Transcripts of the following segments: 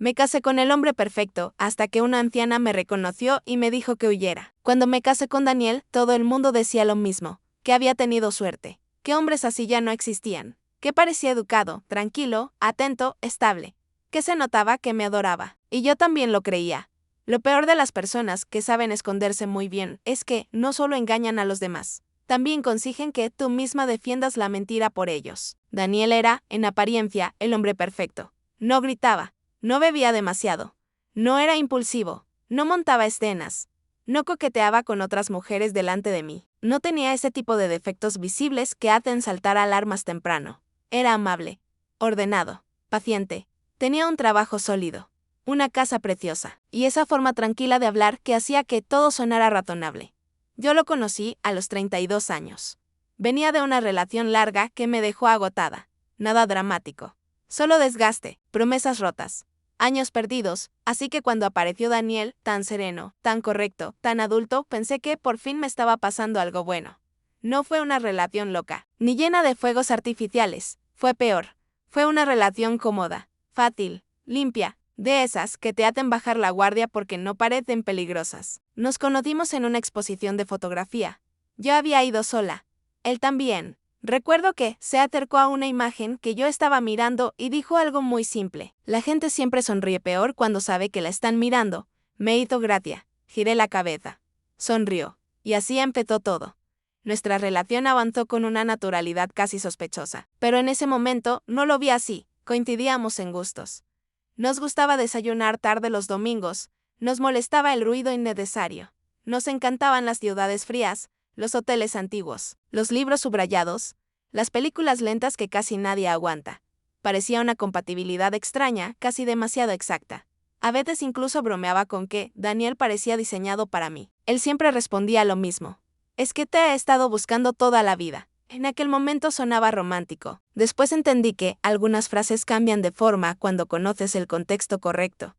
Me casé con el hombre perfecto, hasta que una anciana me reconoció y me dijo que huyera. Cuando me casé con Daniel, todo el mundo decía lo mismo, que había tenido suerte, que hombres así ya no existían, que parecía educado, tranquilo, atento, estable, que se notaba que me adoraba. Y yo también lo creía. Lo peor de las personas que saben esconderse muy bien es que no solo engañan a los demás, también consiguen que tú misma defiendas la mentira por ellos. Daniel era, en apariencia, el hombre perfecto. No gritaba, no bebía demasiado, no era impulsivo, no montaba escenas, no coqueteaba con otras mujeres delante de mí. No tenía ese tipo de defectos visibles que hacen saltar alarmas temprano. Era amable, ordenado, paciente, tenía un trabajo sólido, una casa preciosa, y esa forma tranquila de hablar que hacía que todo sonara razonable. Yo lo conocí a los 32 años. Venía de una relación larga que me dejó agotada. Nada dramático. Solo desgaste, promesas rotas, años perdidos, así que cuando apareció Daniel, tan sereno, tan correcto, tan adulto, pensé que por fin me estaba pasando algo bueno. No fue una relación loca, ni llena de fuegos artificiales. Fue peor. Fue una relación cómoda, fácil, limpia, de esas que te hacen bajar la guardia porque no parecen peligrosas. Nos conocimos en una exposición de fotografía. Yo había ido sola. Él también. Recuerdo que se acercó a una imagen que yo estaba mirando y dijo algo muy simple. La gente siempre sonríe peor cuando sabe que la están mirando. Me hizo gracia. Giré la cabeza. Sonrió. Y así empezó todo. Nuestra relación avanzó con una naturalidad casi sospechosa. Pero en ese momento no lo vi así. Coincidíamos en gustos. Nos gustaba desayunar tarde los domingos, nos molestaba el ruido innecesario, nos encantaban las ciudades frías, los hoteles antiguos, los libros subrayados, las películas lentas que casi nadie aguanta. Parecía una compatibilidad extraña, casi demasiado exacta. A veces incluso bromeaba con que Daniel parecía diseñado para mí. Él siempre respondía lo mismo. Es que te he estado buscando toda la vida. En aquel momento sonaba romántico. Después entendí que algunas frases cambian de forma cuando conoces el contexto correcto.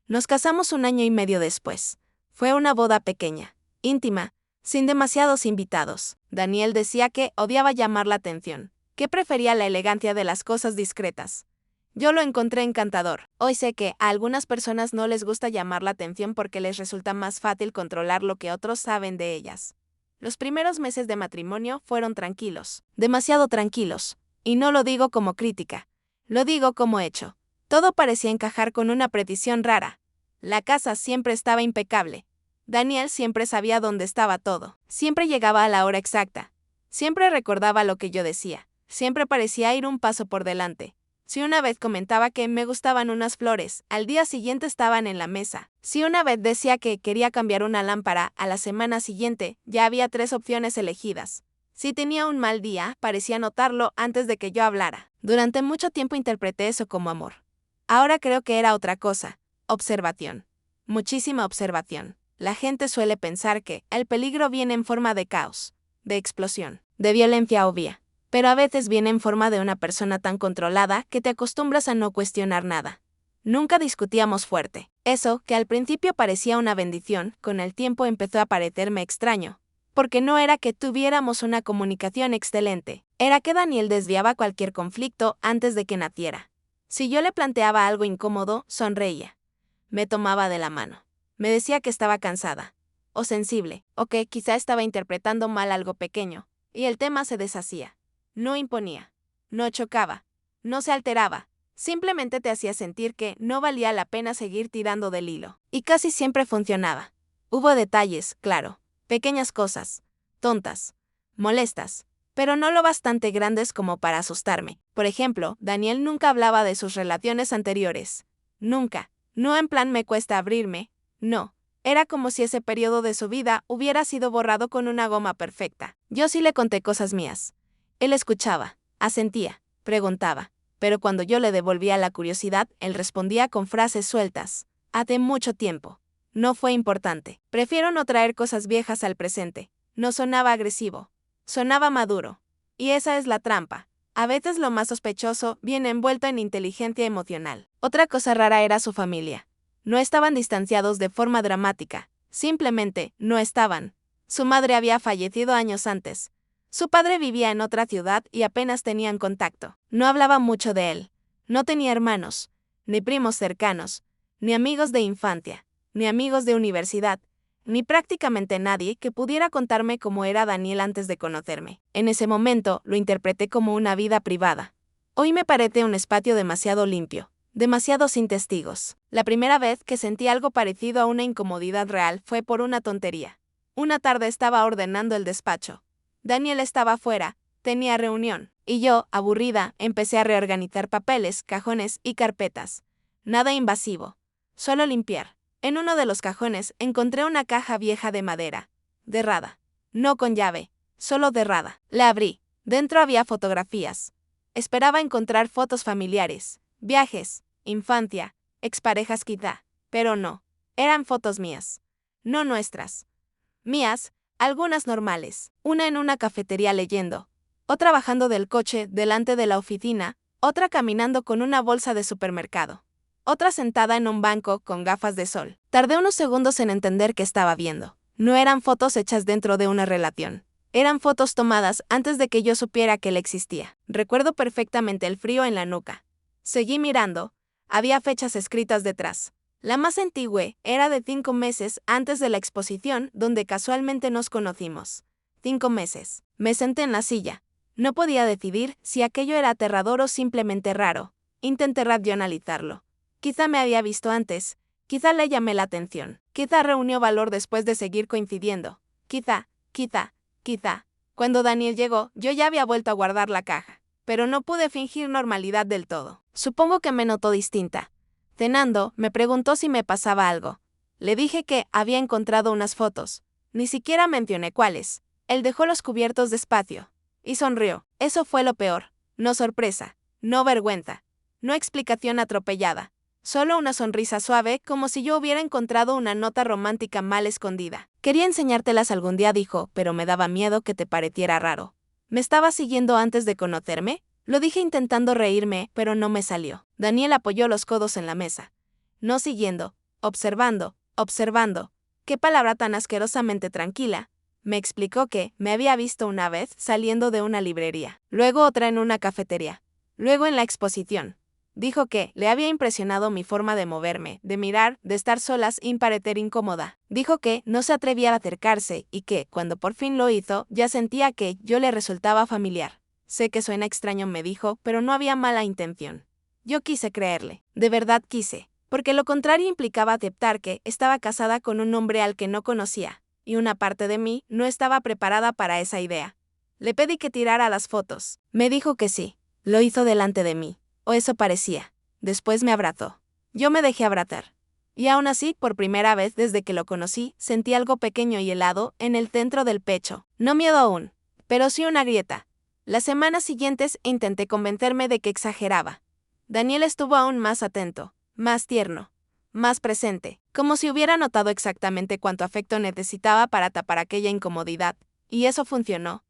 Nos casamos 1 año y medio después. Fue una boda pequeña, íntima, sin demasiados invitados. Daniel decía que odiaba llamar la atención, que prefería la elegancia de las cosas discretas. Yo lo encontré encantador. Hoy sé que a algunas personas no les gusta llamar la atención porque les resulta más fácil controlar lo que otros saben de ellas. Los primeros meses de matrimonio fueron tranquilos, demasiado tranquilos, y no lo digo como crítica, lo digo como hecho. Todo parecía encajar con una precisión rara. La casa siempre estaba impecable. Daniel siempre sabía dónde estaba todo, siempre llegaba a la hora exacta, siempre recordaba lo que yo decía, siempre parecía ir un paso por delante. Si una vez comentaba que me gustaban unas flores, al día siguiente estaban en la mesa. Si una vez decía que quería cambiar una lámpara, a la semana siguiente ya había 3 opciones elegidas. Si tenía un mal día, parecía notarlo antes de que yo hablara. Durante mucho tiempo interpreté eso como amor. Ahora creo que era otra cosa, observación. Muchísima observación. La gente suele pensar que el peligro viene en forma de caos, de explosión, de violencia obvia. Pero a veces viene en forma de una persona tan controlada que te acostumbras a no cuestionar nada. Nunca discutíamos fuerte. Eso, que al principio parecía una bendición, con el tiempo empezó a parecerme extraño. Porque no era que tuviéramos una comunicación excelente, era que Daniel desviaba cualquier conflicto antes de que naciera. Si yo le planteaba algo incómodo, sonreía. Me tomaba de la mano. Me decía que estaba cansada, o sensible, o que quizá estaba interpretando mal algo pequeño, y el tema se deshacía. No imponía, no chocaba, no se alteraba, simplemente te hacía sentir que no valía la pena seguir tirando del hilo. Y casi siempre funcionaba. Hubo detalles, claro, pequeñas cosas, tontas, molestas, pero no lo bastante grandes como para asustarme. Por ejemplo, Daniel nunca hablaba de sus relaciones anteriores. Nunca. No en plan me cuesta abrirme, no. Era como si ese periodo de su vida hubiera sido borrado con una goma perfecta. Yo sí le conté cosas mías. Él escuchaba, asentía, preguntaba, pero cuando yo le devolvía la curiosidad, él respondía con frases sueltas. Hace mucho tiempo. No fue importante. Prefiero no traer cosas viejas al presente. No sonaba agresivo. Sonaba maduro. Y esa es la trampa. A veces lo más sospechoso viene envuelto en inteligencia emocional. Otra cosa rara era su familia. No estaban distanciados de forma dramática. Simplemente, no estaban. Su madre había fallecido años antes. Su padre vivía en otra ciudad y apenas tenían contacto. No hablaba mucho de él. No tenía hermanos. ni primos cercanos, ni amigos de infancia, ni amigos de universidad, ni prácticamente nadie que pudiera contarme cómo era Daniel antes de conocerme. En ese momento lo interpreté como una vida privada. Hoy me parece un espacio demasiado limpio, demasiado sin testigos. La primera vez que sentí algo parecido a una incomodidad real fue por una tontería. Una tarde estaba ordenando el despacho. Daniel estaba fuera, tenía reunión, y yo, aburrida, empecé a reorganizar papeles, cajones y carpetas. Nada invasivo, solo limpiar. En uno de los cajones encontré una caja vieja de madera, derrada. No con llave, solo derrada. La abrí. Dentro había fotografías. Esperaba encontrar fotos familiares, viajes, infancia, exparejas quizá, pero no. Eran fotos mías. No nuestras. Mías, algunas normales. Una en una cafetería leyendo, otra bajando del coche delante de la oficina, otra caminando con una bolsa de supermercado, otra sentada en un banco con gafas de sol. Tardé unos segundos en entender qué estaba viendo. No eran fotos hechas dentro de una relación. Eran fotos tomadas antes de que yo supiera que él existía. Recuerdo perfectamente el frío en la nuca. Seguí mirando. Había fechas escritas detrás. La más antigua era de 5 meses antes de la exposición donde casualmente nos conocimos. 5 meses. Me senté en la silla. No podía decidir si aquello era aterrador o simplemente raro. Intenté racionalizarlo. Quizá me había visto antes. Quizá le llamé la atención. Quizá reunió valor después de seguir coincidiendo. Quizá. Cuando Daniel llegó, yo ya había vuelto a guardar la caja. Pero no pude fingir normalidad del todo. Supongo que me notó distinta. Cenando, me preguntó si me pasaba algo. Le dije que había encontrado unas fotos. Ni siquiera mencioné cuáles. Él dejó los cubiertos despacio. Y sonrió. Eso fue lo peor. No sorpresa. No vergüenza. No explicación atropellada. Solo una sonrisa suave, como si yo hubiera encontrado una nota romántica mal escondida. Quería enseñártelas algún día, dijo, pero me daba miedo que te pareciera raro. ¿Me estabas siguiendo antes de conocerme? Lo dije intentando reírme, pero no me salió. Daniel apoyó los codos en la mesa. No siguiendo, observando. Qué palabra tan asquerosamente tranquila. Me explicó que me había visto una vez saliendo de una librería, luego otra en una cafetería, luego en la exposición. Dijo que le había impresionado mi forma de moverme, de mirar, de estar solas sin parecer incómoda. Dijo que no se atrevía a acercarse y que, cuando por fin lo hizo, ya sentía que yo le resultaba familiar. Sé que suena extraño, me dijo, pero no había mala intención. Yo quise creerle, de verdad quise, porque lo contrario implicaba aceptar que estaba casada con un hombre al que no conocía, y una parte de mí no estaba preparada para esa idea. Le pedí que tirara las fotos. Me dijo que sí. Lo hizo delante de mí. O eso parecía. Después me abrazó. Yo me dejé abrazar. Y aún así, por primera vez desde que lo conocí, sentí algo pequeño y helado en el centro del pecho. No miedo aún, pero sí una grieta. Las semanas siguientes intenté convencerme de que exageraba. Daniel estuvo aún más atento, más tierno, más presente, como si hubiera notado exactamente cuánto afecto necesitaba para tapar aquella incomodidad. Y eso funcionó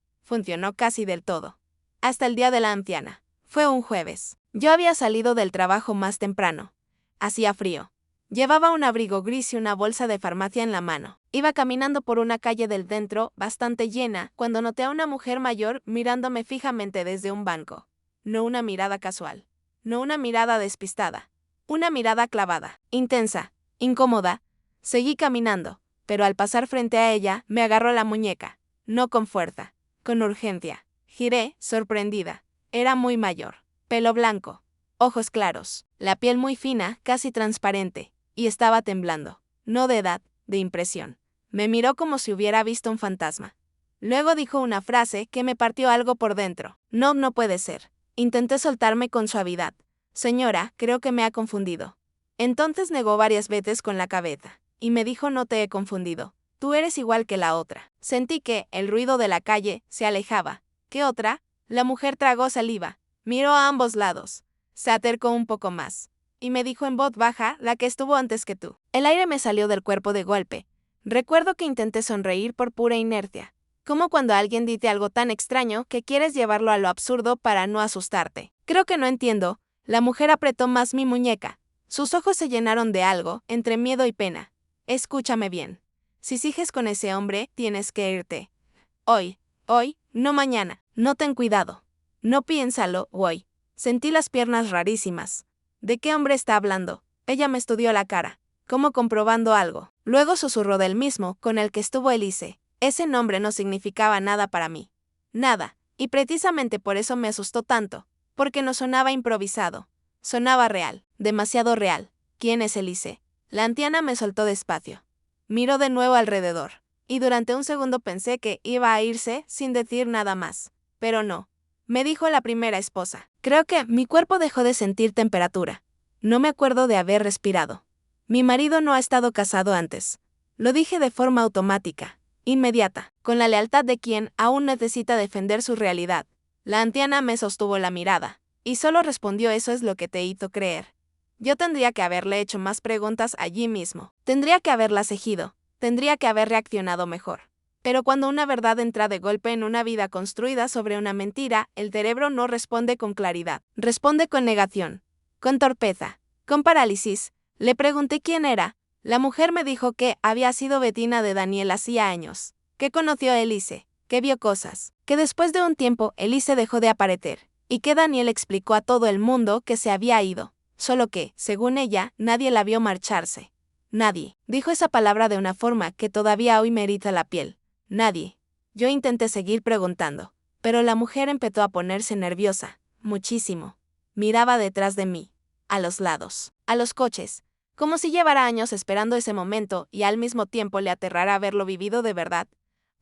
casi del todo. Hasta el día de la anciana. Fue un jueves. Yo había salido del trabajo más temprano. Hacía frío. Llevaba un abrigo gris y una bolsa de farmacia en la mano. Iba caminando por una calle del centro, bastante llena, cuando noté a una mujer mayor mirándome fijamente desde un banco. No una mirada casual. No una mirada despistada. Una mirada clavada, intensa, incómoda. Seguí caminando, pero al pasar frente a ella, me agarró la muñeca. No con fuerza, con urgencia. Giré, sorprendida. Era muy mayor. Pelo blanco, ojos claros, la piel muy fina, casi transparente, y estaba temblando. No de edad, de impresión. Me miró como si hubiera visto un fantasma. Luego dijo una frase que me partió algo por dentro. No, no puede ser. Intenté soltarme con suavidad. Señora, creo que me ha confundido. Entonces negó varias veces con la cabeza, y me dijo: no te he confundido. Tú eres igual que la otra. Sentí que el ruido de la calle se alejaba. ¿Qué otra? La mujer tragó saliva. Miró a ambos lados. Se acercó un poco más. Y me dijo en voz baja: la que estuvo antes que tú. El aire me salió del cuerpo de golpe. Recuerdo que intenté sonreír por pura inercia. Como cuando alguien dice algo tan extraño que quieres llevarlo a lo absurdo para no asustarte. Creo que no entiendo. La mujer apretó más mi muñeca. Sus ojos se llenaron de algo, entre miedo y pena. Escúchame bien. Si sigues con ese hombre, tienes que irte. Hoy, no mañana. No ten cuidado. No piénsalo, hoy. Sentí las piernas rarísimas. ¿De qué hombre está hablando? Ella me estudió la cara, como comprobando algo. Luego susurró del mismo con el que estuvo Elise. Ese nombre no significaba nada para mí. Nada, y precisamente por eso me asustó tanto, porque no sonaba improvisado. Sonaba real, demasiado real. ¿Quién es Elise? La anciana me soltó despacio. Miró de nuevo alrededor, y durante un segundo pensé que iba a irse sin decir nada más. Pero no. Me dijo la primera esposa. Creo que mi cuerpo dejó de sentir temperatura. No me acuerdo de haber respirado. Mi marido no ha estado casado antes. Lo dije de forma automática, inmediata, con la lealtad de quien aún necesita defender su realidad. La anciana me sostuvo la mirada, y solo respondió: eso es lo que te hizo creer. Yo tendría que haberle hecho más preguntas allí mismo. Tendría que haberlas ejido. Tendría que haber reaccionado mejor. Pero cuando una verdad entra de golpe en una vida construida sobre una mentira, el cerebro no responde con claridad. Responde con negación, con torpeza, con parálisis. Le pregunté quién era. La mujer me dijo que había sido vecina de Daniel hacía años, que conoció a Elise, que vio cosas, que después de un tiempo Elise dejó de aparecer, y que Daniel explicó a todo el mundo que se había ido, solo que, según ella, nadie la vio marcharse. Nadie. Dijo esa palabra de una forma que todavía hoy me eriza la piel. Nadie. Yo intenté seguir preguntando, pero la mujer empezó a ponerse nerviosa, muchísimo. Miraba detrás de mí, a los lados, a los coches, como si llevara años esperando ese momento y al mismo tiempo le aterrara haberlo vivido de verdad.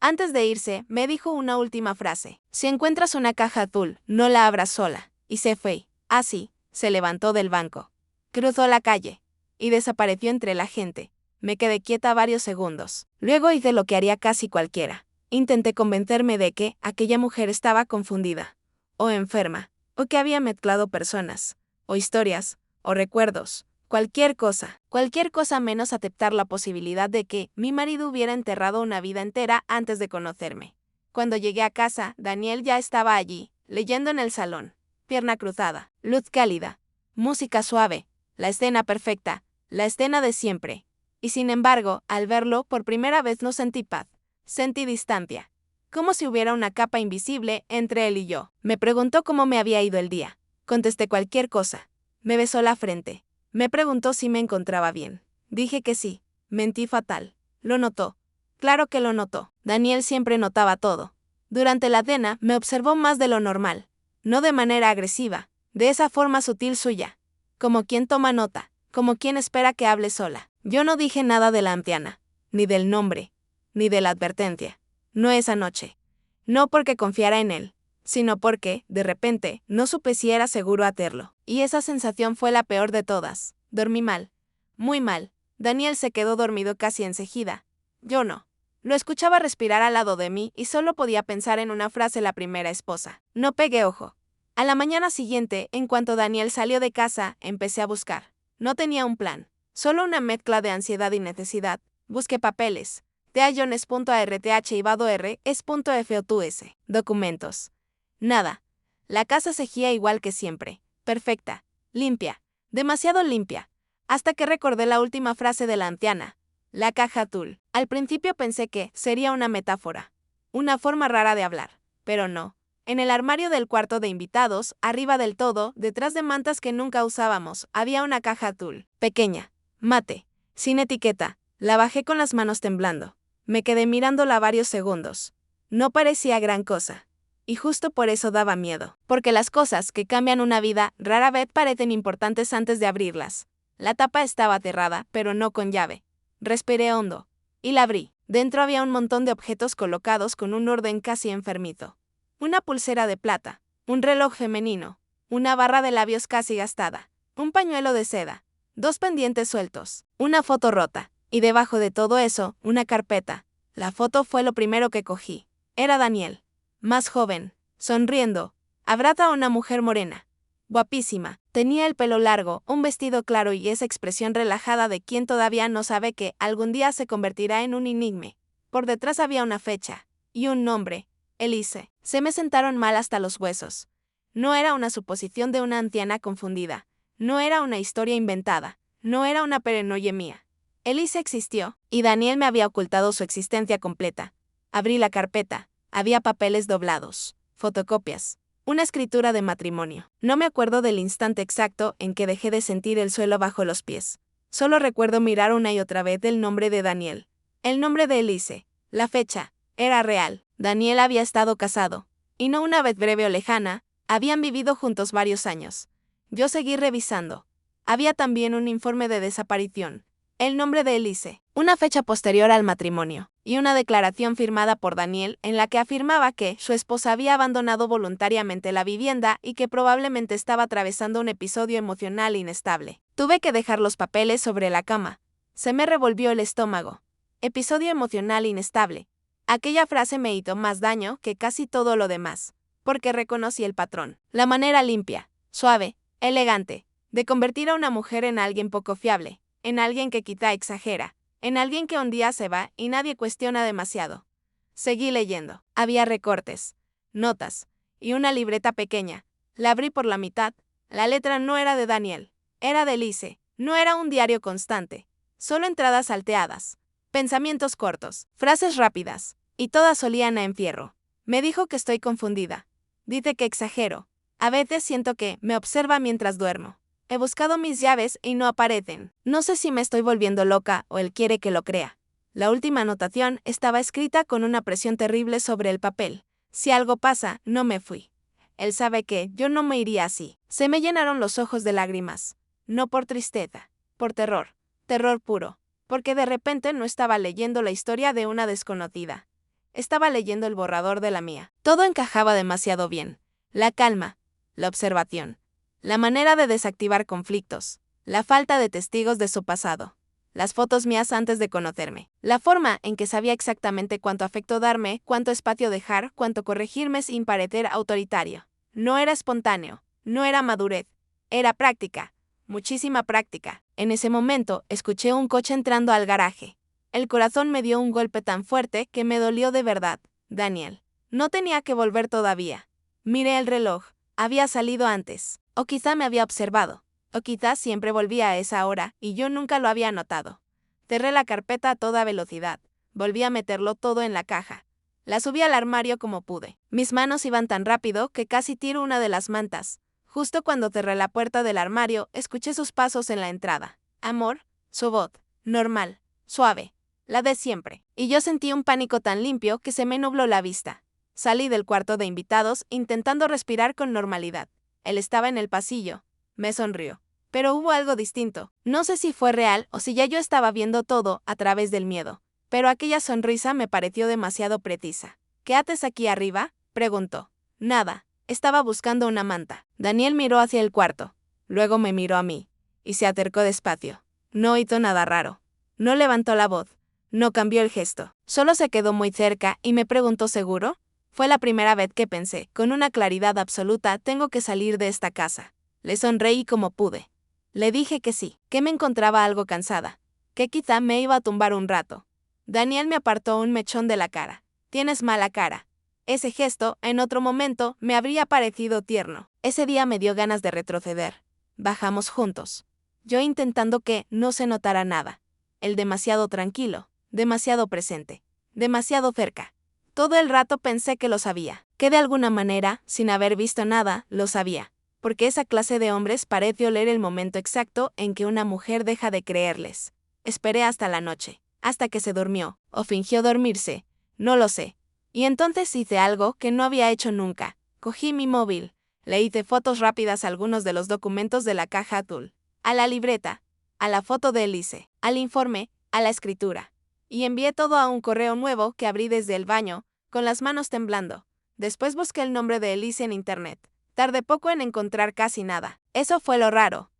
Antes de irse, me dijo una última frase. Si encuentras una caja azul, no la abras sola. Y se fue. Así, se levantó del banco. Cruzó la calle y desapareció entre la gente. Me quedé quieta varios segundos. Luego hice lo que haría casi cualquiera. Intenté convencerme de que aquella mujer estaba confundida, o enferma, o que había mezclado personas, o historias, o recuerdos, cualquier cosa menos aceptar la posibilidad de que mi marido hubiera enterrado una vida entera antes de conocerme. Cuando llegué a casa, Daniel ya estaba allí, leyendo en el salón, pierna cruzada, luz cálida, música suave, la escena perfecta, la escena de siempre. Y sin embargo, al verlo, por primera vez no sentí paz, sentí distancia. Como si hubiera una capa invisible entre él y yo. Me preguntó cómo me había ido el día. Contesté cualquier cosa. Me besó la frente. Me preguntó si me encontraba bien. Dije que sí. Mentí fatal. Lo notó. Claro que lo notó. Daniel siempre notaba todo. Durante la cena me observó más de lo normal. No de manera agresiva, de esa forma sutil suya. Como quien toma nota, como quien espera que hable sola. Yo no dije nada de la anciana, ni del nombre, ni de la advertencia. No esa noche. No porque confiara en él, sino porque, de repente, no supe si era seguro hacerlo. Y esa sensación fue la peor de todas. Dormí mal. Muy mal. Daniel se quedó dormido casi enseguida. Yo no. Lo escuchaba respirar al lado de mí y solo podía pensar en una frase: la primera esposa. No pegué ojo. A la mañana siguiente, en cuanto Daniel salió de casa, empecé a buscar. No tenía un plan. Solo una mezcla de ansiedad y necesidad. Busqué papeles. teajones.arth y vado.r.es.fotus. Documentos. Nada. La casa seguía igual que siempre. Perfecta. Limpia. Demasiado limpia. Hasta que recordé la última frase de la anciana. La caja azul. Al principio pensé que sería una metáfora. Una forma rara de hablar. Pero no. En el armario del cuarto de invitados, arriba del todo, detrás de mantas que nunca usábamos, había una caja azul. Pequeña. Mate. Sin etiqueta. La bajé con las manos temblando. Me quedé mirándola varios segundos. No parecía gran cosa. Y justo por eso daba miedo. Porque las cosas que cambian una vida rara vez parecen importantes antes de abrirlas. La tapa estaba cerrada, pero no con llave. Respiré hondo. Y la abrí. Dentro había un montón de objetos colocados con un orden casi enfermizo. Una pulsera de plata. Un reloj femenino. Una barra de labios casi gastada. Un pañuelo de seda. 2 pendientes sueltos. Una foto rota. Y debajo de todo eso, una carpeta. La foto fue lo primero que cogí. Era Daniel. Más joven. Sonriendo. Abraza a una mujer morena. Guapísima. Tenía el pelo largo, un vestido claro y esa expresión relajada de quien todavía no sabe que algún día se convertirá en un enigma. Por detrás había una fecha. Y un nombre. Elise. Se me sentaron mal hasta los huesos. No era una suposición de una anciana confundida. No era una historia inventada. No era una paranoia mía. Elise existió, y Daniel me había ocultado su existencia completa. Abrí la carpeta. Había papeles doblados, fotocopias, Una escritura de matrimonio. No me acuerdo del instante exacto en que dejé de sentir el suelo bajo los pies. Solo recuerdo mirar una y otra vez el nombre de Daniel. El nombre de Elise. La fecha. Era real. Daniel había estado casado. Y no una vez breve o lejana, habían vivido juntos varios años. Yo seguí revisando. Había también un informe de desaparición. El nombre de Elise. Una fecha posterior al matrimonio. Y una declaración firmada por Daniel en la que afirmaba que su esposa había abandonado voluntariamente la vivienda y que probablemente estaba atravesando un episodio emocional inestable. Tuve que dejar los papeles sobre la cama. Se me revolvió el estómago. Episodio emocional inestable. Aquella frase me hizo más daño que casi todo lo demás, porque reconocí el patrón. La manera limpia, suave, elegante, de convertir a una mujer en alguien poco fiable, en alguien que quizá exagera, en alguien que un día se va y nadie cuestiona demasiado. Seguí leyendo. Había recortes, notas, y una libreta pequeña. La abrí por la mitad. La letra no era de Daniel, era de Elise. No era un diario constante, solo entradas salteadas, pensamientos cortos, frases rápidas, y todas olían a enfierro. Me dijo que estoy confundida. Dice que exagero. A veces siento que me observa mientras duermo. He buscado mis llaves y no aparecen. No sé si me estoy volviendo loca o él quiere que lo crea. La última anotación estaba escrita con una presión terrible sobre el papel. Si algo pasa, no me fui. Él sabe que yo no me iría así. Se me llenaron los ojos de lágrimas. No por tristeza, por terror. Terror puro. Porque de repente no estaba leyendo la historia de una desconocida. Estaba leyendo el borrador de la mía. Todo encajaba demasiado bien. La calma, la observación, la manera de desactivar conflictos, la falta de testigos de su pasado, las fotos mías antes de conocerme, la forma en que sabía exactamente cuánto afecto darme, cuánto espacio dejar, cuánto corregirme sin parecer autoritario. No era espontáneo, no era madurez, era práctica, muchísima práctica. En ese momento escuché un coche entrando al garaje. El corazón me dio un golpe tan fuerte que me dolió de verdad. Daniel. No tenía que volver todavía. Miré el reloj. Había salido antes. O quizá me había observado. O quizá siempre volvía a esa hora y yo nunca lo había notado. Cerré la carpeta a toda velocidad. Volví a meterlo todo en la caja. La subí al armario como pude. Mis manos iban tan rápido que casi tiro una de las mantas. Justo cuando cerré la puerta del armario, escuché sus pasos en la entrada. Amor, su voz, normal, suave, la de siempre. Y yo sentí un pánico tan limpio que se me nubló la vista. Salí del cuarto de invitados intentando respirar con normalidad. Él estaba en el pasillo. Me sonrió. Pero hubo algo distinto. No sé si fue real o si ya yo estaba viendo todo a través del miedo. Pero aquella sonrisa me pareció demasiado precisa. ¿Qué haces aquí arriba?, preguntó. Nada. Estaba buscando una manta. Daniel miró hacia el cuarto. Luego me miró a mí. Y se acercó despacio. No hizo nada raro. No levantó la voz. No cambió el gesto. Solo se quedó muy cerca y me preguntó ¿seguro? Fue la primera vez que pensé, con una claridad absoluta, tengo que salir de esta casa. Le sonreí como pude. Le dije que sí, que me encontraba algo cansada, que quizá me iba a tumbar un rato. Daniel me apartó un mechón de la cara. Tienes mala cara. Ese gesto, en otro momento, me habría parecido tierno. Ese día me dio ganas de retroceder. Bajamos juntos. Yo intentando que no se notara nada. Él demasiado tranquilo, demasiado presente, demasiado cerca. Todo el rato pensé que lo sabía, que de alguna manera, sin haber visto nada, lo sabía. Porque esa clase de hombres parece oler el momento exacto en que una mujer deja de creerles. Esperé hasta la noche, hasta que se durmió, o fingió dormirse, no lo sé. Y entonces hice algo que no había hecho nunca. Cogí mi móvil, le hice fotos rápidas a algunos de los documentos de la caja azul, a la libreta, a la foto de Elise, al informe, a la escritura. Y envié todo a un correo nuevo que abrí desde el baño, con las manos temblando. Después busqué el nombre de Elise en internet. Tardé poco en encontrar casi nada. Eso fue lo raro.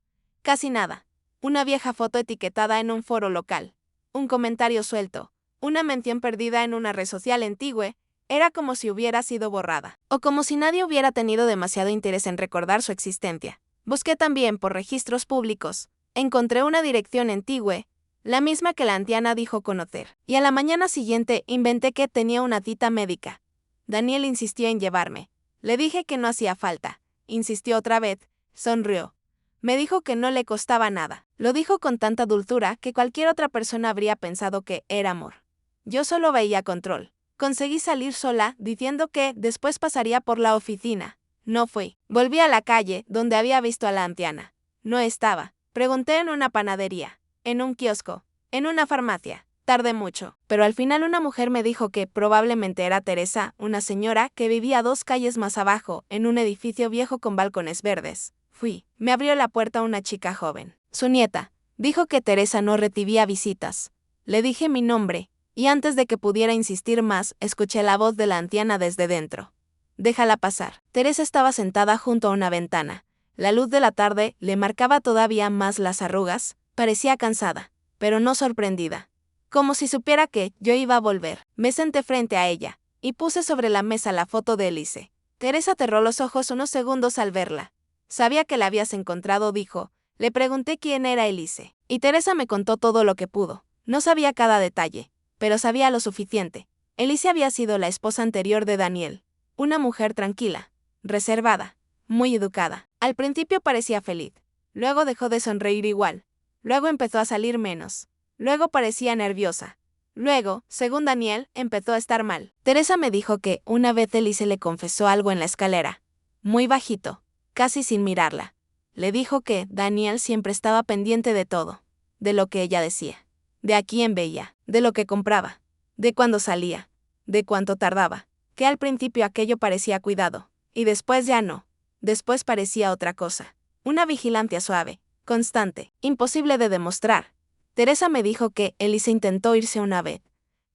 Casi nada. Una vieja foto etiquetada en un foro local. Un comentario suelto. Una mención perdida en una red social antigua. Era como si hubiera sido borrada. O como si nadie hubiera tenido demasiado interés en recordar su existencia. Busqué también por registros públicos. Encontré una dirección antigua, la misma que la anciana dijo conocer. Y a la mañana siguiente inventé que tenía una cita médica. Daniel insistió en llevarme. Le dije que no hacía falta. Insistió otra vez. Sonrió. Me dijo que no le costaba nada. Lo dijo con tanta dulzura que cualquier otra persona habría pensado que era amor. Yo solo veía control. Conseguí salir sola diciendo que después pasaría por la oficina. No fui. Volví a la calle, donde había visto a la anciana. No estaba. Pregunté en una panadería, en un kiosco, en una farmacia. Tardé mucho, pero al final una mujer me dijo que probablemente era Teresa, una señora que vivía 2 calles más abajo, en un edificio viejo con balcones verdes. Fui. Me abrió la puerta una chica joven. Su nieta. Dijo que Teresa no recibía visitas. Le dije mi nombre, y antes de que pudiera insistir más, escuché la voz de la anciana desde dentro. Déjala pasar. Teresa estaba sentada junto a una ventana. La luz de la tarde le marcaba todavía más las arrugas, parecía cansada, pero no sorprendida. Como si supiera que yo iba a volver. Me senté frente a ella, y puse sobre la mesa la foto de Elise. Teresa cerró los ojos unos segundos al verla. Sabía que la habías encontrado, dijo. Le pregunté quién era Elise, y Teresa me contó todo lo que pudo. No sabía cada detalle, pero sabía lo suficiente. Elise había sido la esposa anterior de Daniel. Una mujer tranquila, reservada, muy educada. Al principio parecía feliz. Luego dejó de sonreír igual. Luego empezó a salir menos. Luego parecía nerviosa. Luego, según Daniel, empezó a estar mal. Teresa me dijo que una vez Elise le confesó algo en la escalera. Muy bajito, casi sin mirarla. Le dijo que Daniel siempre estaba pendiente de todo. De lo que ella decía. De a quién veía. De lo que compraba. De cuándo salía. De cuánto tardaba. Que al principio aquello parecía cuidado. Y después ya no. Después parecía otra cosa. Una vigilancia suave, constante, imposible de demostrar. Teresa me dijo que Elise intentó irse una vez,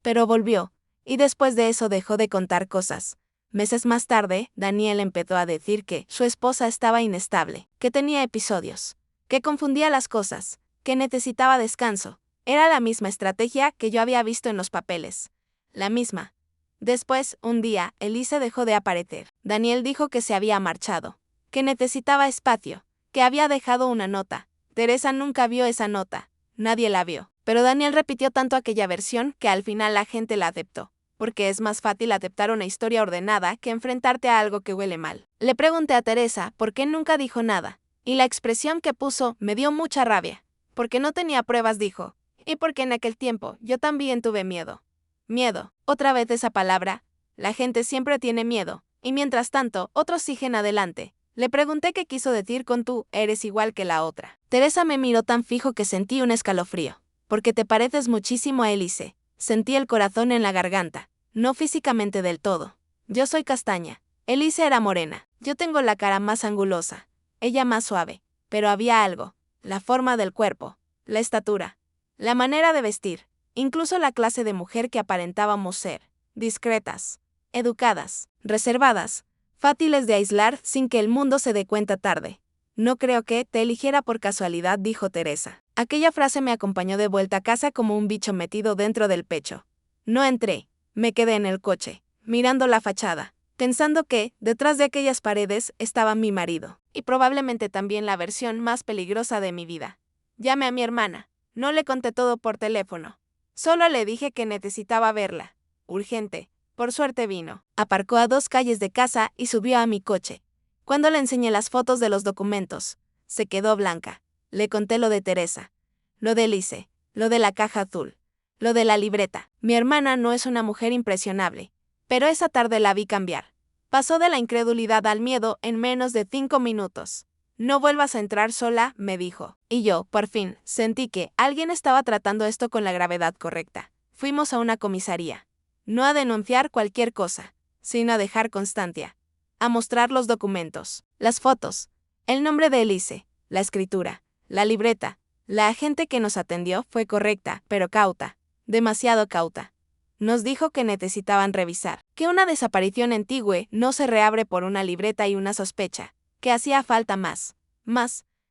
pero volvió, y después de eso dejó de contar cosas. Meses más tarde, Daniel empezó a decir que su esposa estaba inestable, que tenía episodios, que confundía las cosas, que necesitaba descanso. Era la misma estrategia que yo había visto en los papeles. La misma. Después, un día, Elise dejó de aparecer. Daniel dijo que se había marchado, que necesitaba espacio, que había dejado una nota. Teresa nunca vio esa nota. Nadie la vio. Pero Daniel repitió tanto aquella versión que al final la gente la aceptó, porque es más fácil aceptar una historia ordenada que enfrentarte a algo que huele mal. Le pregunté a Teresa por qué nunca dijo nada, y la expresión que puso me dio mucha rabia. Porque no tenía pruebas, dijo, y porque en aquel tiempo yo también tuve miedo. Miedo, otra vez esa palabra. La gente siempre tiene miedo, y mientras tanto, otros siguen adelante. Le pregunté qué quiso decir con tú, eres igual que la otra. Teresa me miró tan fijo que sentí un escalofrío. Porque te pareces muchísimo a Elise. Sentí el corazón en la garganta. No físicamente del todo. Yo soy castaña. Elise era morena. Yo tengo la cara más angulosa. Ella más suave. Pero había algo. La forma del cuerpo. La estatura. La manera de vestir. Incluso la clase de mujer que aparentábamos ser. Discretas. Educadas. Reservadas. Fáciles de aislar sin que el mundo se dé cuenta tarde. No creo que te eligiera por casualidad, dijo Teresa. Aquella frase me acompañó de vuelta a casa como un bicho metido dentro del pecho. No entré. Me quedé en el coche, mirando la fachada, pensando que, detrás de aquellas paredes, estaba mi marido, y probablemente también la versión más peligrosa de mi vida. Llamé a mi hermana. No le conté todo por teléfono. Solo le dije que necesitaba verla. Urgente. Por suerte vino. Aparcó a 2 calles de casa y subió a mi coche. Cuando le enseñé las fotos de los documentos, se quedó blanca. Le conté lo de Teresa, lo de Elise, lo de la caja azul, lo de la libreta. Mi hermana no es una mujer impresionable, pero esa tarde la vi cambiar. Pasó de la incredulidad al miedo en menos de 5 minutos. No vuelvas a entrar sola, me dijo. Y yo, por fin, sentí que alguien estaba tratando esto con la gravedad correcta. Fuimos a una comisaría. No a denunciar cualquier cosa, sino a dejar constancia. A mostrar los documentos, las fotos, el nombre de Elise, la escritura, la libreta. La agente que nos atendió fue correcta, pero cauta, demasiado cauta. Nos dijo que necesitaban revisar, que una desaparición en Tigüe no se reabre por una libreta y una sospecha, que hacía falta más.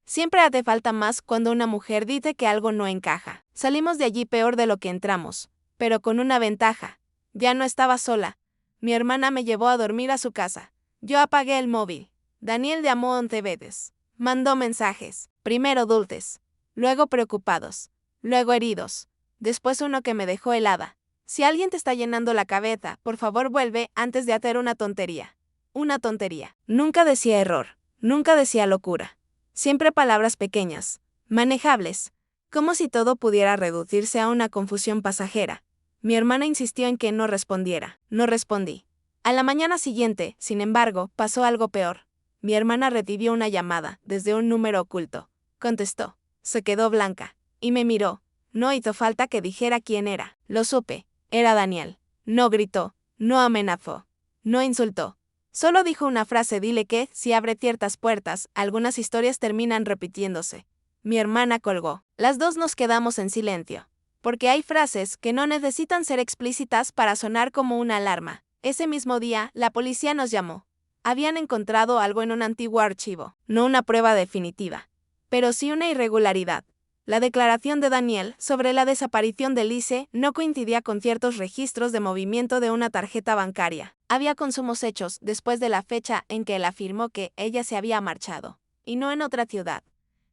Siempre hace falta más cuando una mujer dice que algo no encaja. Salimos de allí peor de lo que entramos, pero con una ventaja. Ya no estaba sola. Mi hermana me llevó a dormir a su casa. Yo apagué el móvil. Daniel llamó 11 veces. Mandó mensajes. Primero dulces. Luego preocupados. Luego heridos. Después uno que me dejó helada. Si alguien te está llenando la cabeza, por favor vuelve antes de hacer una tontería. Una tontería. Nunca decía error. Nunca decía locura. Siempre palabras pequeñas. Manejables. Como si todo pudiera reducirse a una confusión pasajera. Mi hermana insistió en que no respondiera. No respondí. A la mañana siguiente, sin embargo, pasó algo peor. Mi hermana recibió una llamada, desde un número oculto. Contestó. Se quedó blanca. Y me miró. No hizo falta que dijera quién era. Lo supe. Era Daniel. No gritó. No amenazó. No insultó. Solo dijo una frase: dile que, si abre ciertas puertas, algunas historias terminan repitiéndose. Mi hermana colgó. Las dos nos quedamos en silencio. Porque hay frases que no necesitan ser explícitas para sonar como una alarma. Ese mismo día, la policía nos llamó. Habían encontrado algo en un antiguo archivo. No una prueba definitiva, pero sí una irregularidad. La declaración de Daniel sobre la desaparición de Lise no coincidía con ciertos registros de movimiento de una tarjeta bancaria. Había consumos hechos después de la fecha en que él afirmó que ella se había marchado, y no en otra ciudad.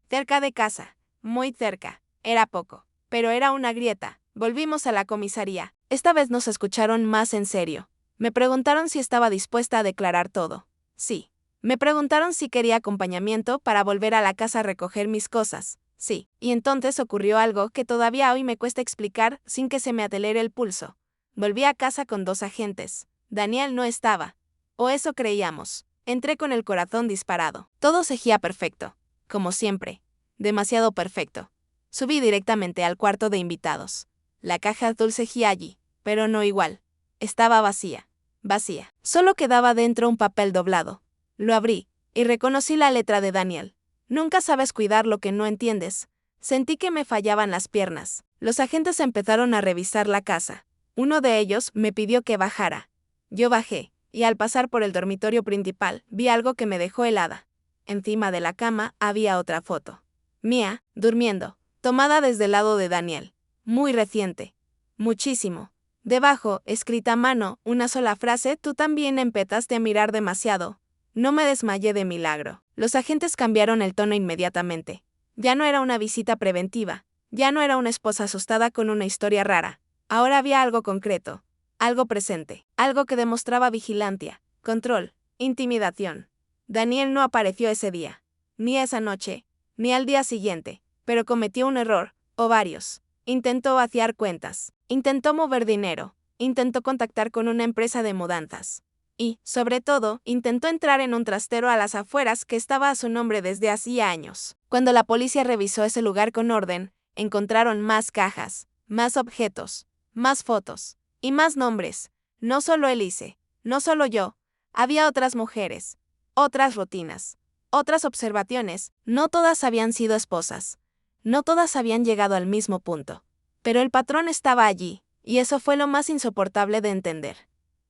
Cerca de casa, muy cerca, era poco, pero era una grieta. Volvimos a la comisaría. Esta vez nos escucharon más en serio. Me preguntaron si estaba dispuesta a declarar todo. Sí. Me preguntaron si quería acompañamiento para volver a la casa a recoger mis cosas. Sí. Y entonces ocurrió algo que todavía hoy me cuesta explicar sin que se me acelere el pulso. Volví a casa con 2 agentes. Daniel no estaba. O eso creíamos. Entré con el corazón disparado. Todo seguía perfecto. Como siempre. Demasiado perfecto. Subí directamente al cuarto de invitados. La caja azul seguía allí, pero no igual. Estaba vacía. Vacía. Solo quedaba dentro un papel doblado. Lo abrí, y reconocí la letra de Daniel. Nunca sabes cuidar lo que no entiendes. Sentí que me fallaban las piernas. Los agentes empezaron a revisar la casa. Uno de ellos me pidió que bajara. Yo bajé, y al pasar por el dormitorio principal, vi algo que me dejó helada. Encima de la cama había otra foto. Mía, durmiendo, tomada desde el lado de Daniel. Muy reciente. Muchísimo. Debajo, escrita a mano, una sola frase: tú también empezaste a mirar demasiado. No me desmayé de milagro. Los agentes cambiaron el tono inmediatamente. Ya no era una visita preventiva. Ya no era una esposa asustada con una historia rara. Ahora había algo concreto. Algo presente. Algo que demostraba vigilancia, control, intimidación. Daniel no apareció ese día. Ni esa noche. Ni al día siguiente. Pero cometió un error, o varios. Intentó vaciar cuentas. Intentó mover dinero. Intentó contactar con una empresa de mudanzas. Y, sobre todo, intentó entrar en un trastero a las afueras que estaba a su nombre desde hacía años. Cuando la policía revisó ese lugar con orden, encontraron más cajas, más objetos, más fotos y más nombres. No solo Elise, no solo yo, había otras mujeres, otras rutinas, otras observaciones. No todas habían sido esposas. No todas habían llegado al mismo punto. Pero el patrón estaba allí, y eso fue lo más insoportable de entender.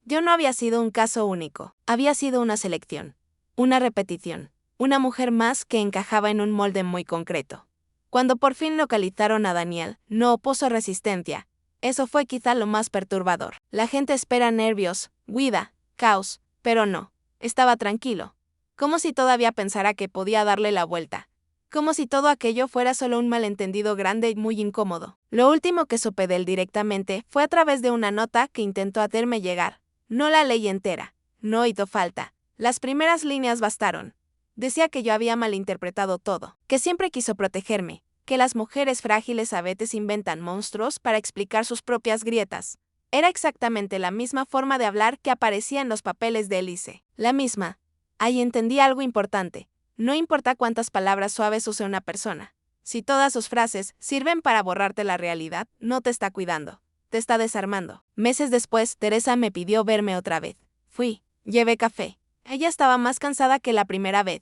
Yo no había sido un caso único, había sido una selección, una repetición, una mujer más que encajaba en un molde muy concreto. Cuando por fin localizaron a Daniel, no opuso resistencia. Eso fue quizá lo más perturbador. La gente espera nervios, huida, caos, pero no. Estaba tranquilo. Como si todavía pensara que podía darle la vuelta. Como si todo aquello fuera solo un malentendido grande y muy incómodo. Lo último que supe de él directamente fue a través de una nota que intentó hacerme llegar. No la leí entera. No hizo falta. Las primeras líneas bastaron. Decía que yo había malinterpretado todo, que siempre quiso protegerme, que las mujeres frágiles a veces inventan monstruos para explicar sus propias grietas. Era exactamente la misma forma de hablar que aparecía en los papeles de Elise. La misma. Ahí entendí algo importante. No importa cuántas palabras suaves use una persona. Si todas sus frases sirven para borrarte la realidad, no te está cuidando. Te está desarmando. Meses después, Teresa me pidió verme otra vez. Fui. Llevé café. Ella estaba más cansada que la primera vez.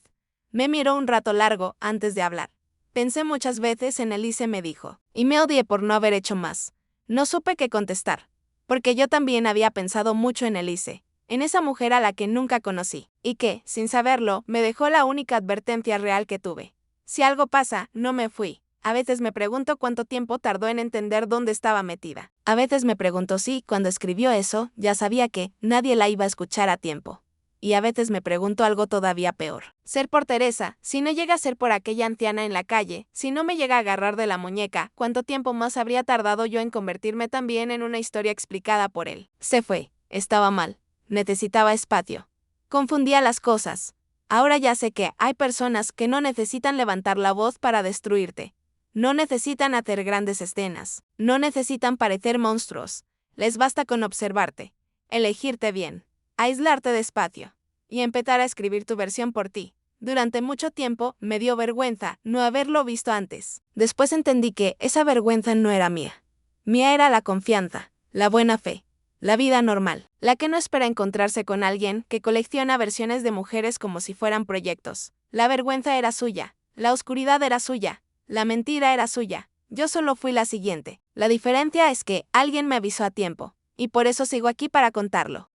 Me miró un rato largo antes de hablar. Pensé muchas veces en Elise, me dijo, y me odié por no haber hecho más. No supe qué contestar. Porque yo también había pensado mucho en Elise, en esa mujer a la que nunca conocí, y que, sin saberlo, me dejó la única advertencia real que tuve. Si algo pasa, no me fui. A veces me pregunto cuánto tiempo tardó en entender dónde estaba metida. A veces me pregunto si, cuando escribió eso, ya sabía que nadie la iba a escuchar a tiempo. Y a veces me pregunto algo todavía peor. Ser por Teresa, si no llega a ser por aquella anciana en la calle, si no me llega a agarrar de la muñeca, ¿cuánto tiempo más habría tardado yo en convertirme también en una historia explicada por él? Se fue. Estaba mal. Necesitaba espacio. Confundía las cosas. Ahora ya sé que hay personas que no necesitan levantar la voz para destruirte. No necesitan hacer grandes escenas. No necesitan parecer monstruos. Les basta con observarte. Elegirte bien. Aislarte despacio. y empezar a escribir tu versión por ti. Durante mucho tiempo me dio vergüenza no haberlo visto antes. Después entendí que esa vergüenza no era mía. Mía era la confianza, la buena fe, la vida normal, la que no espera encontrarse con alguien que colecciona versiones de mujeres como si fueran proyectos. La vergüenza era suya, la oscuridad era suya, la mentira era suya. Yo solo fui la siguiente. La diferencia es que alguien me avisó a tiempo, y por eso sigo aquí para contarlo.